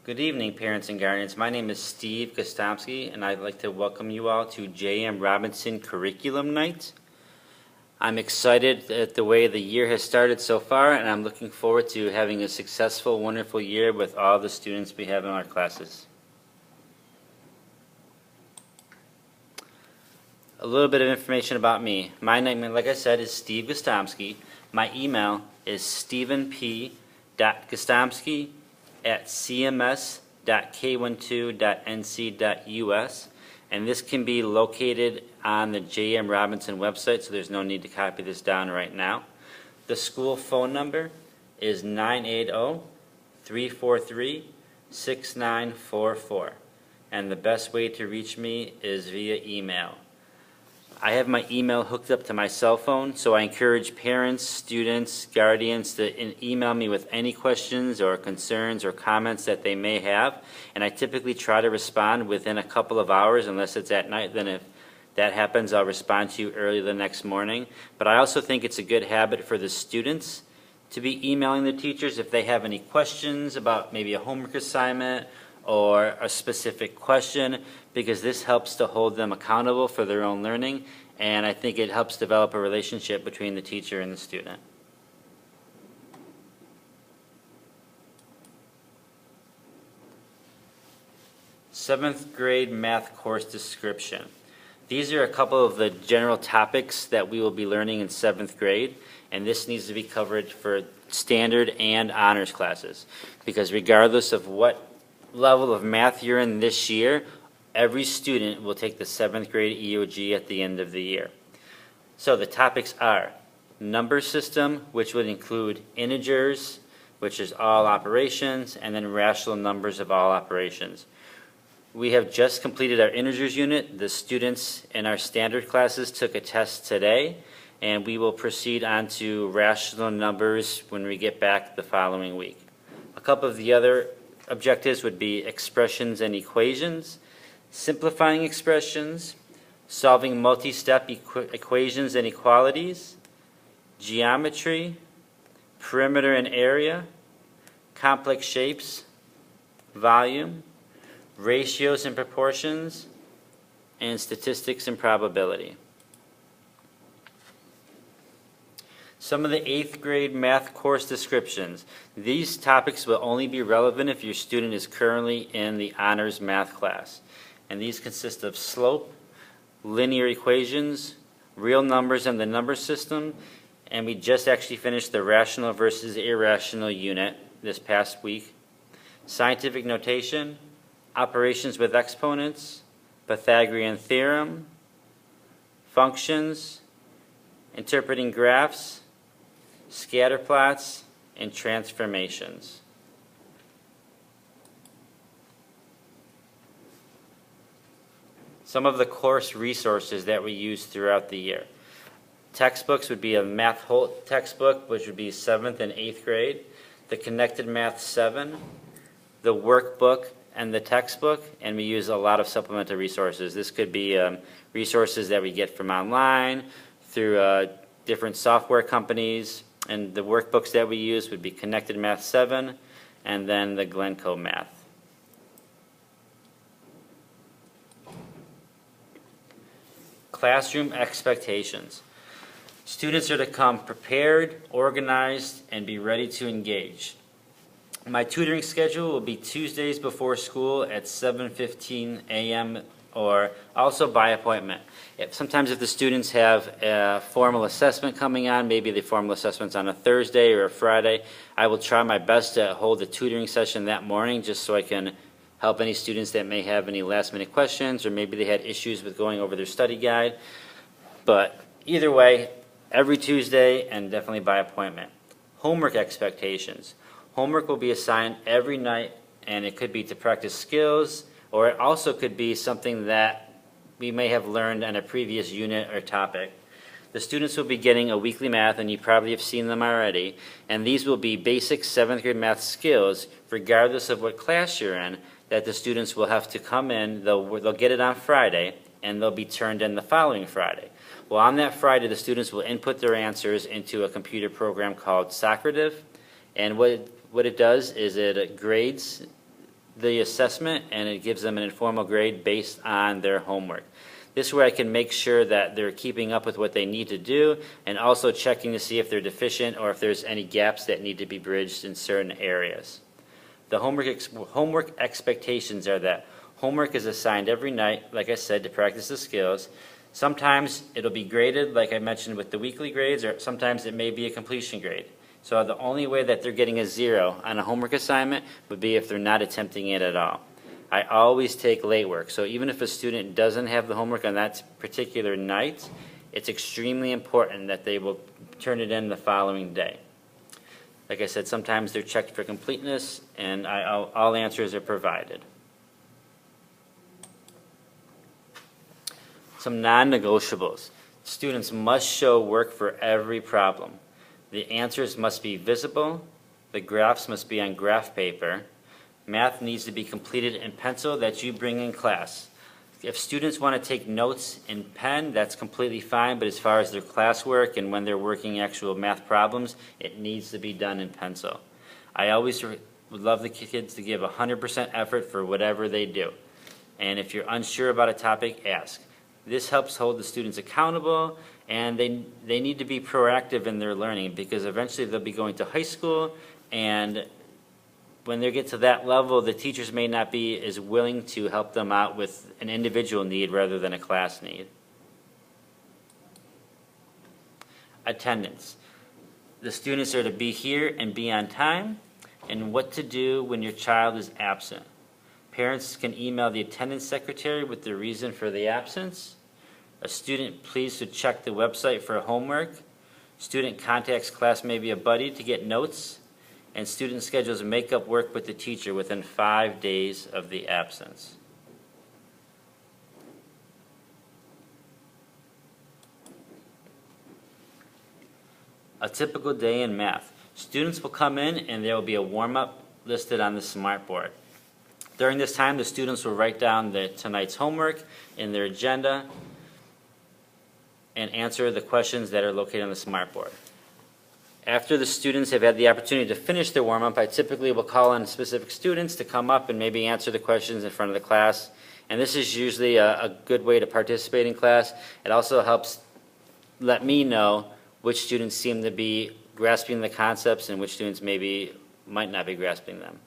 Good evening, parents and guardians. My name is Steve Gostomski, and I'd like to welcome you all to J.M. Robinson Curriculum Night. I'm excited at the way the year has started so far, and I'm looking forward to having a successful, wonderful year with all the students we have in our classes. A little bit of information about me. My name, like I said, is Steve Gostomski. My email is stephenp.gostomski@cms.k12.nc.us, and this can be located on the J.M. Robinson website, so there's no need to copy this down right now. The school phone number is 980-343-6944, and the best way to reach me is via email. I have my email hooked up to my cell phone, so I encourage parents, students, guardians to email me with any questions or concerns or comments that they may have, and I typically try to respond within a couple of hours. Unless it's at night, then if that happens, I'll respond to you early the next morning. But I also think it's a good habit for the students to be emailing the teachers if they have any questions about maybe a homework assignment or a specific question, because this helps to hold them accountable for their own learning, and I think it helps develop a relationship between the teacher and the student. Seventh grade math course description. These are a couple of the general topics that we will be learning in 7th grade, and this needs to be covered for standard and honors classes, because regardless of what level of math you're in this year, every student will take the 7th grade EOG at the end of the year. So the topics are number system, which would include integers, which is all operations, and then rational numbers of all operations. We have just completed our integers unit. The students in our standard classes took a test today, and we will proceed on to rational numbers when we get back the following week. A couple of the other objectives would be expressions and equations, simplifying expressions, solving multi-step equations and equalities, geometry, perimeter and area, complex shapes, volume, ratios and proportions, and statistics and probability. Some of the 8th grade math course descriptions. These topics will only be relevant if your student is currently in the honors math class. And these consist of slope, linear equations, real numbers and the number system, and we just actually finished the rational versus irrational unit this past week. Scientific notation, operations with exponents, Pythagorean theorem, functions, interpreting graphs, scatter plots, and transformations. Some of the course resources that we use throughout the year. Textbooks would be a Math Holt textbook, which would be 7th and 8th grade, the Connected Math 7, the workbook, and the textbook, and we use a lot of supplemental resources. This could be resources that we get from online, through different software companies, and the workbooks that we use would be Connected Math 7 and then the Glencoe Math. Classroom expectations. Students are to come prepared, organized, and be ready to engage. My tutoring schedule will be Tuesdays before school at 7:15 a.m. or also by appointment. Sometimes if the students have a formal assessment coming on, maybe the formal assessment's on a Thursday or a Friday, I will try my best to hold the tutoring session that morning just so I can help any students that may have any last minute questions, or maybe they had issues with going over their study guide. But either way, every Tuesday and definitely by appointment. Homework expectations. Homework will be assigned every night, and it could be to practice skills, or it also could be something that we may have learned on a previous unit or topic. The students will be getting a weekly math, and you probably have seen them already, and these will be basic 7th grade math skills, regardless of what class you're in, that the students will have to come in. They'll get it on Friday, and they'll be turned in the following Friday. Well, on that Friday, the students will input their answers into a computer program called Socrative, and what it does is it grades the assessment, and it gives them an informal grade based on their homework. This way I can make sure that they're keeping up with what they need to do, and also checking to see if they're deficient or if there's any gaps that need to be bridged in certain areas. The homework expectations are that homework is assigned every night, like I said, to practice the skills. Sometimes it'll be graded, like I mentioned with the weekly grades, or sometimes it may be a completion grade. So the only way that they're getting a 0 on a homework assignment would be if they're not attempting it at all. I always take late work, so even if a student doesn't have the homework on that particular night, it's extremely important that they will turn it in the following day. Like I said, sometimes they're checked for completeness, and all answers are provided. Some non-negotiables. Students must show work for every problem. The answers must be visible. The graphs must be on graph paper. Math needs to be completed in pencil that you bring in class. If students want to take notes in pen, that's completely fine, but as far as their classwork and when they're working actual math problems, it needs to be done in pencil. I always would love the kids to give 100% effort for whatever they do. And if you're unsure about a topic, ask. This helps hold the students accountable, and they need to be proactive in their learning, because eventually they'll be going to high school, and when they get to that level, the teachers may not be as willing to help them out with an individual need rather than a class need. Attendance. The students are to be here and be on time, and what to do when your child is absent. Parents can email the attendance secretary with the reason for the absence. A student please to check the website for homework. Student contacts class, maybe a buddy, to get notes. And student schedules make-up work with the teacher within 5 days of the absence. A typical day in math. Students will come in and there will be a warm-up listed on the smartboard. During this time, the students will write down tonight's homework in their agenda and answer the questions that are located on the smartboard. After the students have had the opportunity to finish their warm-up, I typically will call on specific students to come up and maybe answer the questions in front of the class. And this is usually a good way to participate in class. It also helps let me know which students seem to be grasping the concepts and which students maybe might not be grasping them.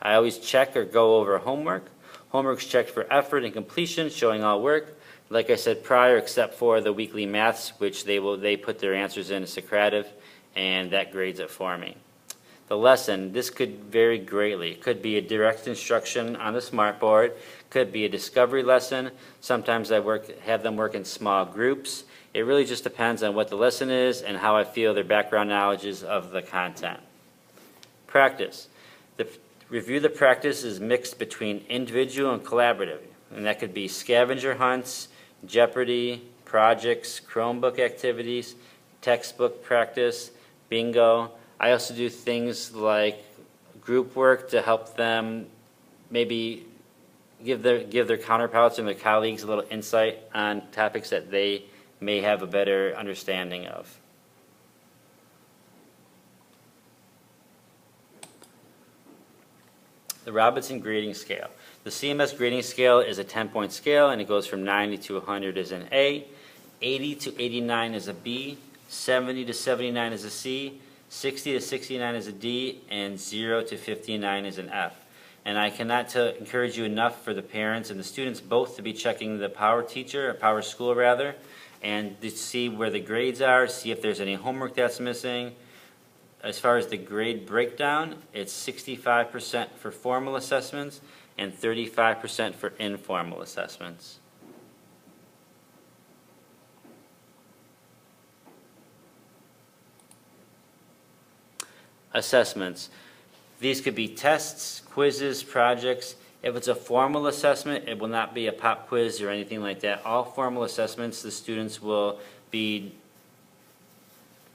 I always check or go over homework. Homework's checked for effort and completion, showing all work. Like I said prior, except for the weekly maths, which they put their answers in a Socrative, and that grades it for me. The lesson, this could vary greatly. It could be a direct instruction on the smartboard, could be a discovery lesson. Sometimes I have them work in small groups. It really just depends on what the lesson is and how I feel their background knowledge is of the content. Practice. Review the practice is mixed between individual and collaborative, and that could be scavenger hunts, Jeopardy, projects, Chromebook activities, textbook practice, bingo. I also do things like group work to help them maybe give their counterparts and their colleagues a little insight on topics that they may have a better understanding of. The Robinson grading scale. The CMS grading scale is a 10-point scale, and it goes from 90 to 100 is an A, 80 to 89 is a B, 70 to 79 is a C, 60 to 69 is a D, and 0 to 59 is an F. And I cannot encourage you enough for the parents and the students both to be checking the Power Teacher, or Power School rather, and to see where the grades are, see if there's any homework that's missing. As far as the grade breakdown, it's 65% for formal assessments and 35% for informal assessments. Assessments. These could be tests, quizzes, projects. If it's a formal assessment, it will not be a pop quiz or anything like that. All formal assessments, the students will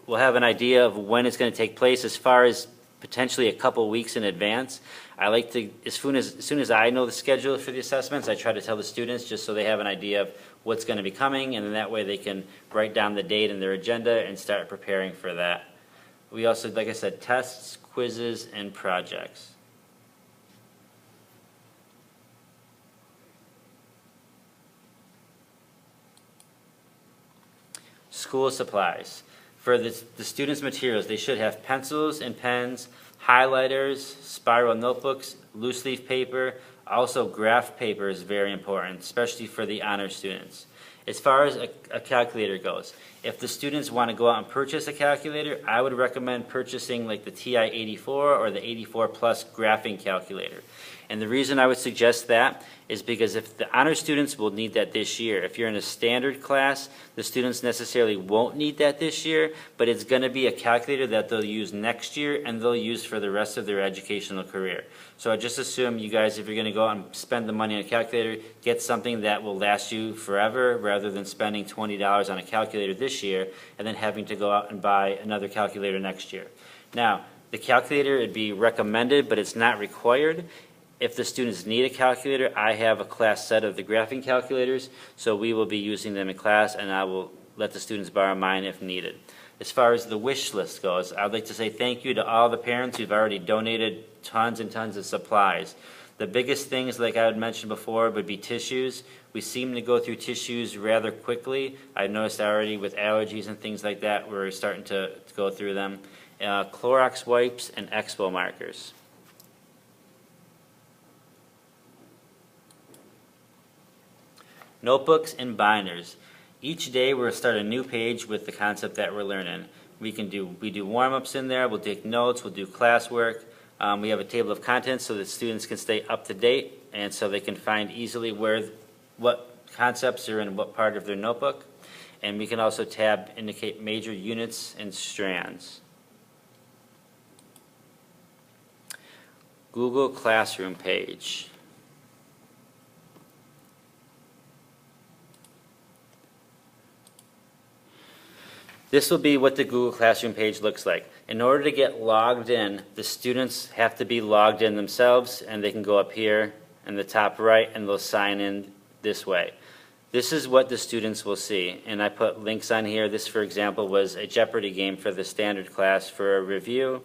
have an idea of when it's going to take place, as far as potentially a couple weeks in advance. I like to, as soon as I know the schedule for the assessments, I try to tell the students just so they have an idea of what's going to be coming, and then that way they can write down the date in their agenda and start preparing for that. We also, like I said, tests, quizzes, and projects. school supplies. For the students' materials, they should have pencils and pens, highlighters, spiral notebooks, loose leaf paper. Also, graph paper is very important, especially for the honor students. As far as a calculator goes, if the students want to go out and purchase a calculator, I would recommend purchasing like the TI-84 or the 84 Plus graphing calculator. And the reason I would suggest that is because if the honor students will need that this year. If you're in a standard class, the students necessarily won't need that this year, but it's going to be a calculator that they'll use next year and they'll use for the rest of their educational career. So I just assume you guys, if you're going to go out and spend the money on a calculator, get something that will last you forever rather than spending $20 on a calculator this year and then having to go out and buy another calculator next year. Now, the calculator would be recommended, but it's not required. If the students need a calculator, I have a class set of the graphing calculators, so we will be using them in class, and I will let the students borrow mine if needed. As far as the wish list goes, I'd like to say thank you to all the parents who've already donated tons and tons of supplies. The biggest things, like I had mentioned before, would be tissues. We seem to go through tissues rather quickly. I've noticed already with allergies and things like that, we're starting to go through them. Clorox wipes and Expo markers. Notebooks and binders. Each day we'll start a new page with the concept that we're learning. We do warm-ups in there, we'll take notes, we'll do classwork. We have a table of contents so that students can stay up to date and so they can find easily what concepts are in what part of their notebook. And we can also indicate major units and strands. Google Classroom page. This will be what the Google Classroom page looks like. In order to get logged in, the students have to be logged in themselves, and they can go up here in the top right and they'll sign in this way. This is what the students will see, and I put links on here. This, for example, was a Jeopardy game for the standard class for a review.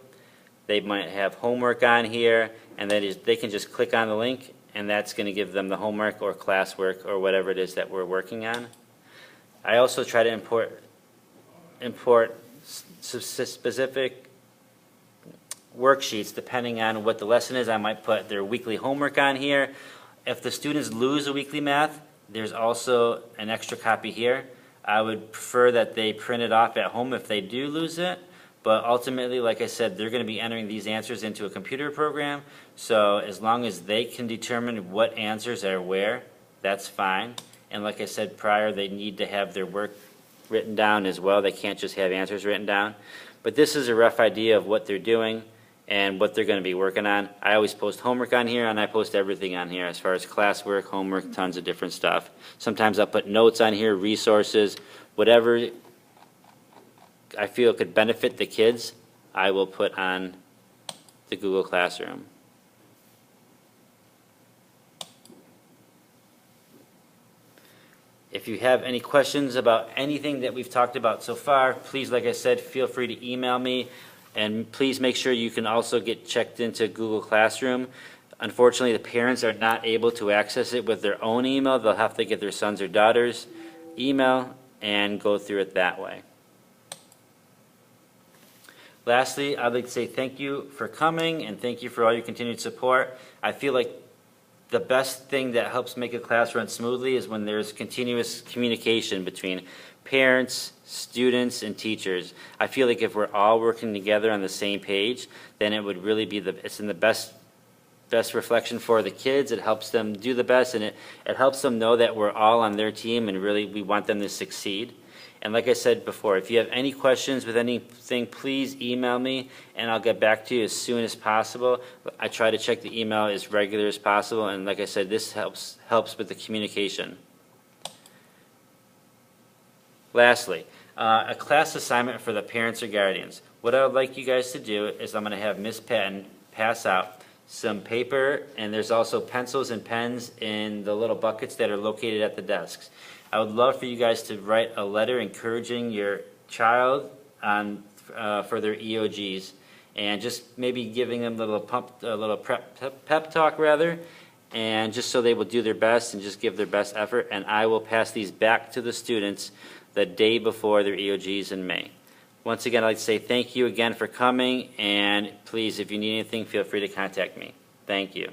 They might have homework on here, and they can just click on the link, and that's going to give them the homework or classwork or whatever it is that we're working on. I also try to import specific worksheets depending on what the lesson is. I might put their weekly homework on here. If the students lose a weekly math, there's also an extra copy here. I would prefer that they print it off at home if they do lose it, but ultimately, like I said, they're going to be entering these answers into a computer program, so as long as they can determine what answers are where, that's fine. And like I said prior, they need to have their work written down as well. They can't just have answers written down. But this is a rough idea of what they're doing and what they're going to be working on. I always post homework on here, and I post everything on here as far as classwork, homework, tons of different stuff. Sometimes I'll put notes on here, resources, whatever I feel could benefit the kids, I will put on the Google Classroom. If you have any questions about anything that we've talked about so far, please, like I said, feel free to email me. And please make sure you can also get checked into Google Classroom. Unfortunately, the parents are not able to access it with their own email. They'll have to get their son's or daughter's email and go through it that way. Lastly, I'd like to say thank you for coming and thank you for all your continued support. I feel like the best thing that helps make a class run smoothly is when there's continuous communication between parents, students, and teachers. I feel like if we're all working together on the same page, then it would really be it's in the best reflection for the kids. It helps them do the best, and it helps them know that we're all on their team and really we want them to succeed. And like I said before, if you have any questions with anything, please email me and I'll get back to you as soon as possible. I try to check the email as regular as possible, and like I said, this helps with the communication. Lastly, a class assignment for the parents or guardians. What I would like you guys to do is I'm going to have Miss Patton pass out some paper, and there's also pencils and pens in the little buckets that are located at the desks. I would love for you guys to write a letter encouraging your child for their EOGs, and just maybe giving them a little pep talk rather, and just so they will do their best and just give their best effort. And I will pass these back to the students the day before their EOGs in May. Once again, I'd like to say thank you again for coming, and please, if you need anything, feel free to contact me. Thank you.